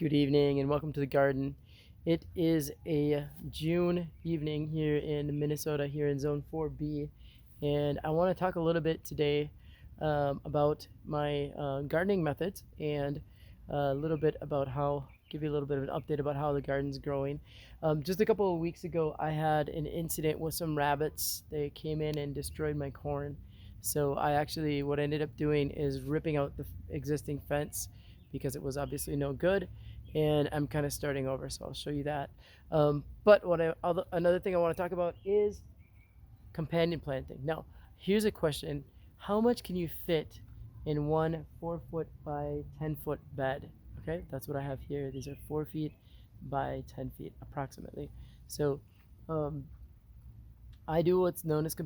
Good evening and welcome to the garden. It is a June evening here in Minnesota, here in Zone 4B, and I want to talk a little bit today about my gardening methods and a little bit about give you a little bit of an update about how the garden's growing. Just a couple of weeks ago, I had an incident with some rabbits. They came in and destroyed my corn. So what I ended up doing is ripping out the existing fence because it was obviously no good, and I'm kind of starting over, so I'll show you that. But another thing I want to talk about is companion planting. Now, here's a question: how much can you fit in one 4 foot by 10 foot bed? Okay, that's what I have here. These are 4 feet by 10 feet approximately. So um, I do what's known as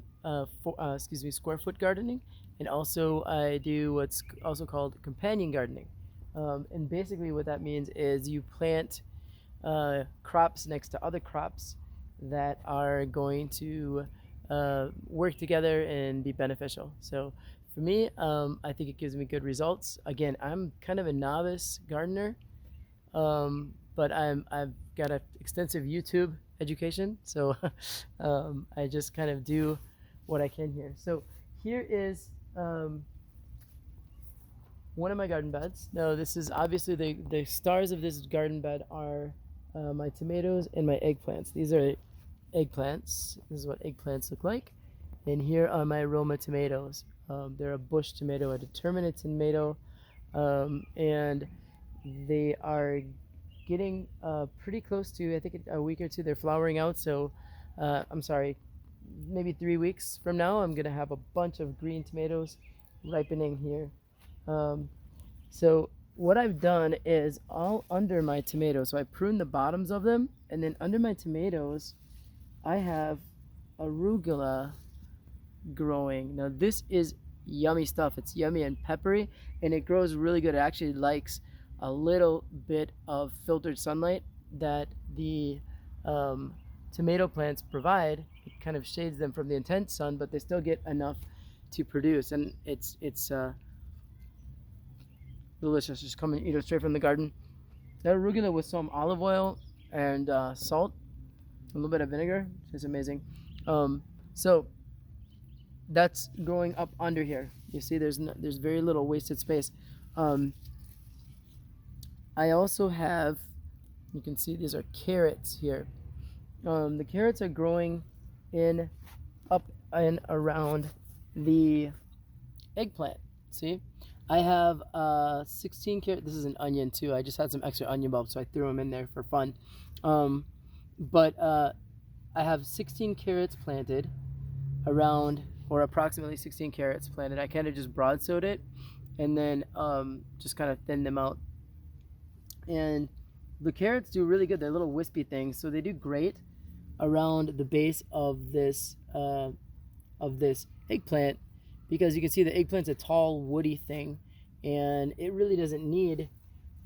square foot gardening, and also I do what's also called companion gardening. And basically, what that means is you plant crops next to other crops that are going to work together and be beneficial. So for me, I think it gives me good results. Again, I'm kind of a novice gardener, but I've got an extensive YouTube education, so I just kind of do what I can here. So here is one of my garden beds. Now, this is obviously the stars of this garden bed are my tomatoes and my eggplants. These are eggplants. This is what eggplants look like. And here are my Roma tomatoes. They're a bush tomato, a determinate tomato, and they are getting pretty close to, I think, a week or two. They're flowering out. So I'm sorry, maybe 3 weeks from now, I'm gonna have a bunch of green tomatoes ripening here. So what I've done is all under my tomatoes, so I prune the bottoms of them, and then under my tomatoes, I have arugula growing. Now this is yummy stuff. It's yummy and peppery, and it grows really good. It actually likes a little bit of filtered sunlight that the tomato plants provide. It kind of shades them from the intense sun, but they still get enough to produce, and it's delicious. Just come and eat it straight from the garden. That arugula with some olive oil and salt, a little bit of vinegar. It's amazing. So that's growing up under here. You see, there's very little wasted space. I also have, you can see these are carrots here. The carrots are growing up and around the eggplant. See, I have 16 carrots. This is an onion too. I just had some extra onion bulbs, so I threw them in there for fun. But I have 16 carrots planted around, or approximately 16 carrots planted. I kind of just broad-sowed it, and then just kind of thinned them out. And the carrots do really good. They're little wispy things, so they do great around the base of this eggplant, because you can see the eggplant's a tall, woody thing, and it really doesn't need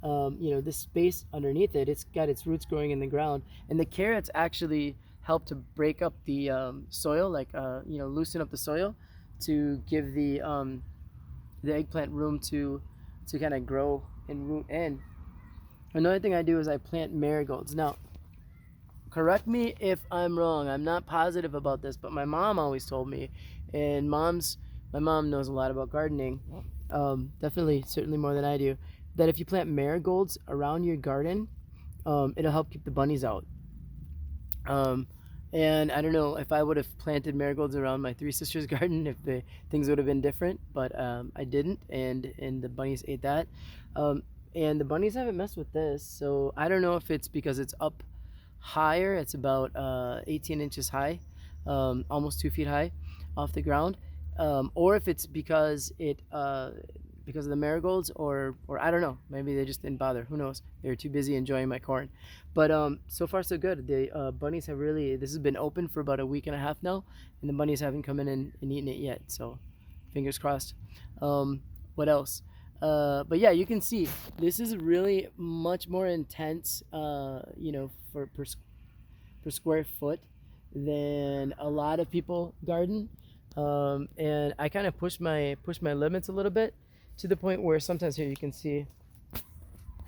this space underneath it. It's got its roots growing in the ground, and the carrots actually help to break up the soil, like loosen up the soil to give the eggplant room to kind of grow and root in. Another thing I do is I plant marigolds. Now, correct me if I'm wrong. I'm not positive about this, but my mom always told me, and my mom knows a lot about gardening, certainly more than I do, that if you plant marigolds around your garden, it'll help keep the bunnies out. And I don't know if I would have planted marigolds around my three sisters' garden, if things would have been different, but I didn't, and the bunnies ate that. And the bunnies haven't messed with this, so I don't know if it's because it's up higher. It's about 18 inches high, almost 2 feet high off the ground, or if it's because of the marigolds, or I don't know. Maybe they just didn't bother. Who knows? They were too busy enjoying my corn. But so far so good. The bunnies have really. This has been open for about a week and a half now, and the bunnies haven't come in and eaten it yet. So fingers crossed. What else? But yeah, you can see this is really much more intense, per square foot than a lot of people garden. And I kind of push my limits a little bit, to the point where sometimes here you can see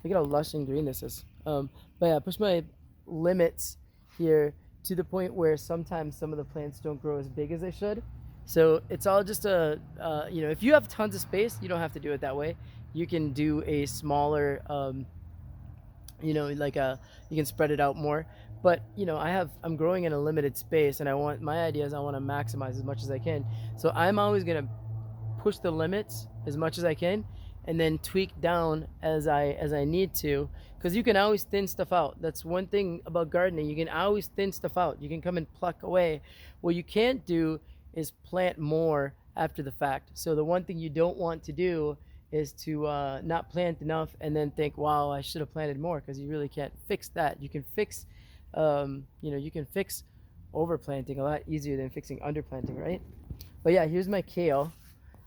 Look at how lush and green this is. But yeah, I push my limits here to the point where sometimes some of the plants don't grow as big as they should. So it's all just if you have tons of space, you don't have to do it that way. You can do a smaller, you can spread it out more. But I'm growing in a limited space, and my idea is I want to maximize as much as I can. So I'm always gonna push the limits as much as I can, and then tweak down as I need to, because you can always thin stuff out. That's one thing about gardening. You can always thin stuff out. You can come and pluck away. What you can't do is plant more after the fact. So the one thing you don't want to do is to not plant enough and then think, wow, I should have planted more, because you really can't fix that. You can fix overplanting a lot easier than fixing underplanting, right? But yeah, here's my kale.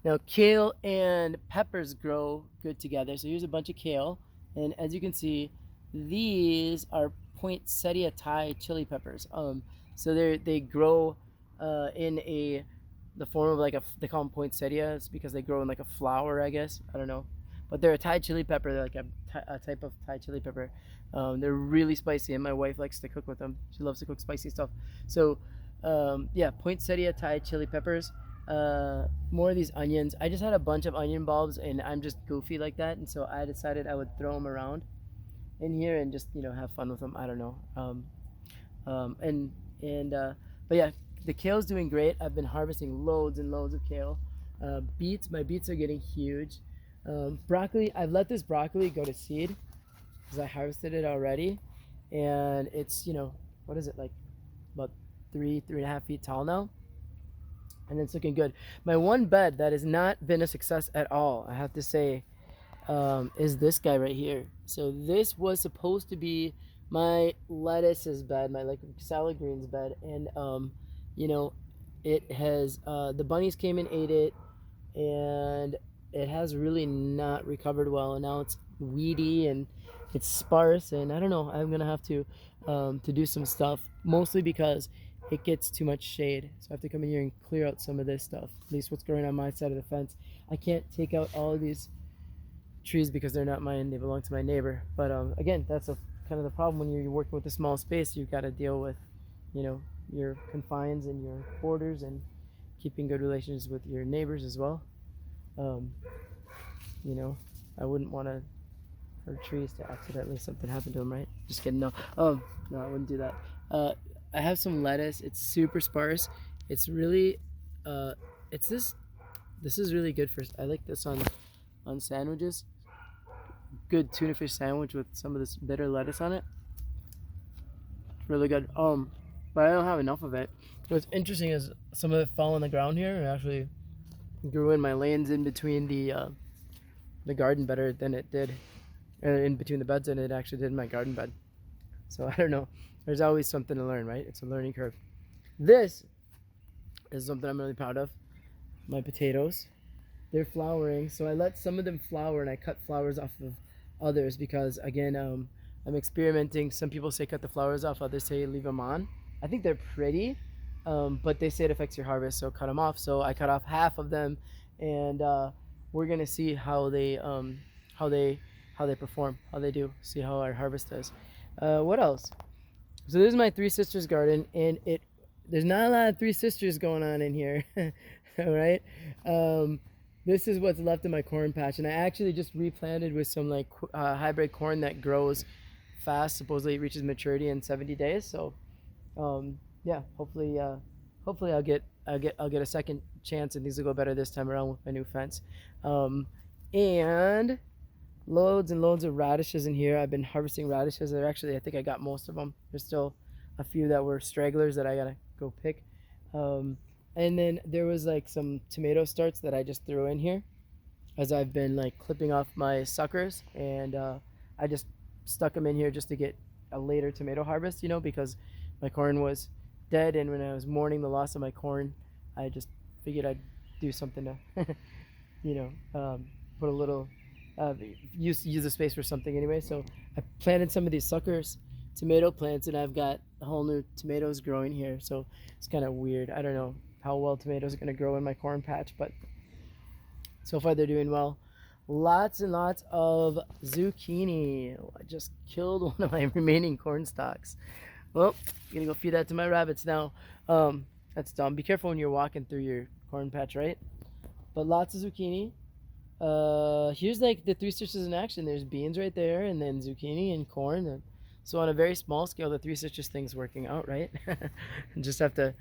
Now, kale and peppers grow good together. So here's a bunch of kale. And as you can see, these are poinsettia Thai chili peppers. So they grow in the form of they call them poinsettias because they grow in like a flower, I guess. I don't know. But they're a Thai chili pepper. They're like a type of Thai chili pepper. They're really spicy, and my wife likes to cook with them. She loves to cook spicy stuff. So yeah, poinsettia Thai chili peppers. More of these onions. I just had a bunch of onion bulbs, and I'm just goofy like that, and so I decided I would throw them around in here and just have fun with them. I don't know. But yeah, the kale's doing great. I've been harvesting loads and loads of kale. My beets are getting huge. Broccoli, I've let this broccoli go to seed because I harvested it already, and it's what is it, like about 3.5 feet tall now. And it's looking good. My one bed that has not been a success at all, I have to say, is this guy right here. So this was supposed to be my lettuces bed, my salad greens bed, and it has the bunnies came and ate it, and it has really not recovered well, and now it's weedy and it's sparse, and I don't know. I'm gonna have to do some stuff, mostly because it gets too much shade. So I have to come in here and clear out some of this stuff, at least what's growing on my side of the fence. I can't take out all of these trees because they're not mine, they belong to my neighbor. But again, that's kind of the problem when you're working with a small space. You've got to deal with your confines and your borders, and keeping good relations with your neighbors as well. I wouldn't want to hurt trees to accidentally something happen to them, right? Just kidding. No, no, I wouldn't do that. I have some lettuce. It's super sparse. It's really, this is really good for, I like this on sandwiches. Good tuna fish sandwich with some of this bitter lettuce on it. Really good. But I don't have enough of it. What's interesting is some of it fell on the ground here and actually grew in my lanes in between the garden better than it did, in between the beds, than it actually did in my garden bed. So I don't know. There's always something to learn, right? It's a learning curve. This is something I'm really proud of. My potatoes. They're flowering. So I let some of them flower, and I cut flowers off of others because, again, I'm experimenting. Some people say cut the flowers off. Others say leave them on. I think they're pretty, but they say it affects your harvest, so cut them off. So I cut off half of them, and we're gonna see how they perform, how they do. See how our harvest does. What else? So this is my Three Sisters garden, and there's not a lot of Three Sisters going on in here. All right. This is what's left of my corn patch, and I actually just replanted with some hybrid corn that grows fast. Supposedly it reaches maturity in 70 days. So yeah, hopefully I'll get a second chance, and things will go better this time around with my new fence. And loads and loads of radishes in here. I've been harvesting radishes. I think I got most of them. There's still a few that were stragglers that I gotta go pick. And then there was some tomato starts that I just threw in here as I've been clipping off my suckers, and I just stuck them in here just to get a later tomato harvest, because my corn was dead, and when I was mourning the loss of my corn, I just figured I'd do something to put a little use the space for something anyway. So I planted some of these suckers tomato plants, and I've got whole new tomatoes growing here. So it's kind of weird. I don't know how well tomatoes are going to grow in my corn patch, but so far they're doing well. lots and lots of zucchini. I just killed one of my remaining corn stalks. Well, I'm gonna go feed that to my rabbits now. That's dumb. Be careful when you're walking through your corn patch, right? But lots of zucchini. Here's like the Three Sisters in action. There's beans right there, and then zucchini and corn. And so on a very small scale, the Three Sisters thing's working out, right? Just have to.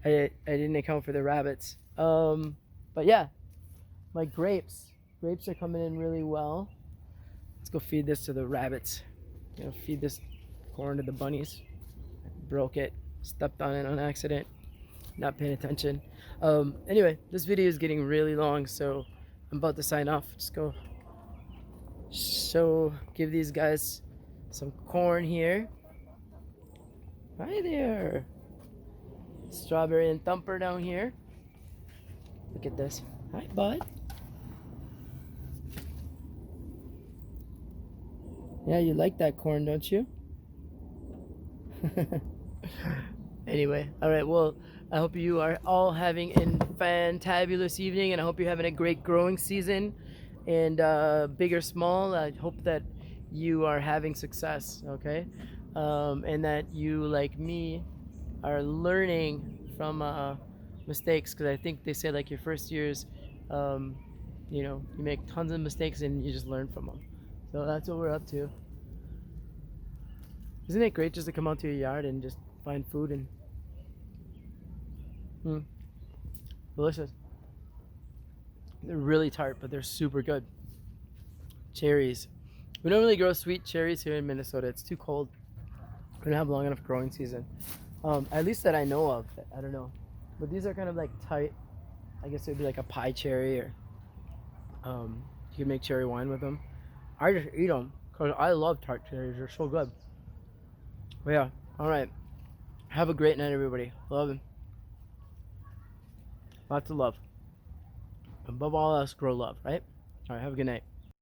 I didn't account for the rabbits. But yeah, my grapes. Grapes are coming in really well. Let's go feed this to the rabbits. Feed this corn to the bunnies. Broke it. Stepped on it on accident. Not paying attention. Anyway, this video is getting really long, so I'm about to sign off. Just go give these guys some corn here. Hi there. Strawberry and Thumper down here. Look at this. Hi, bud. Yeah, you like that corn, don't you? Anyway, all right, well, I hope you are all having a fantabulous evening, and I hope you're having a great growing season. And big or small, I hope that you are having success, okay? And that you, like me, are learning from mistakes, because I think they say like your first years, you make tons of mistakes and you just learn from them. So that's what we're up to. Isn't it great just to come out to your yard and just find food and delicious. They're really tart, but they're super good. Cherries. We don't really grow sweet cherries here in Minnesota. It's too cold. We don't have long enough growing season. At least that I know of. I don't know. But these are kind of like tight. I guess it would be like a pie cherry, or you can make cherry wine with them. I just eat them because I love tart cherries. They're so good. But yeah, all right. Have a great night, everybody. Love them. Lots of love. Above all else, grow love, right? All right, have a good night.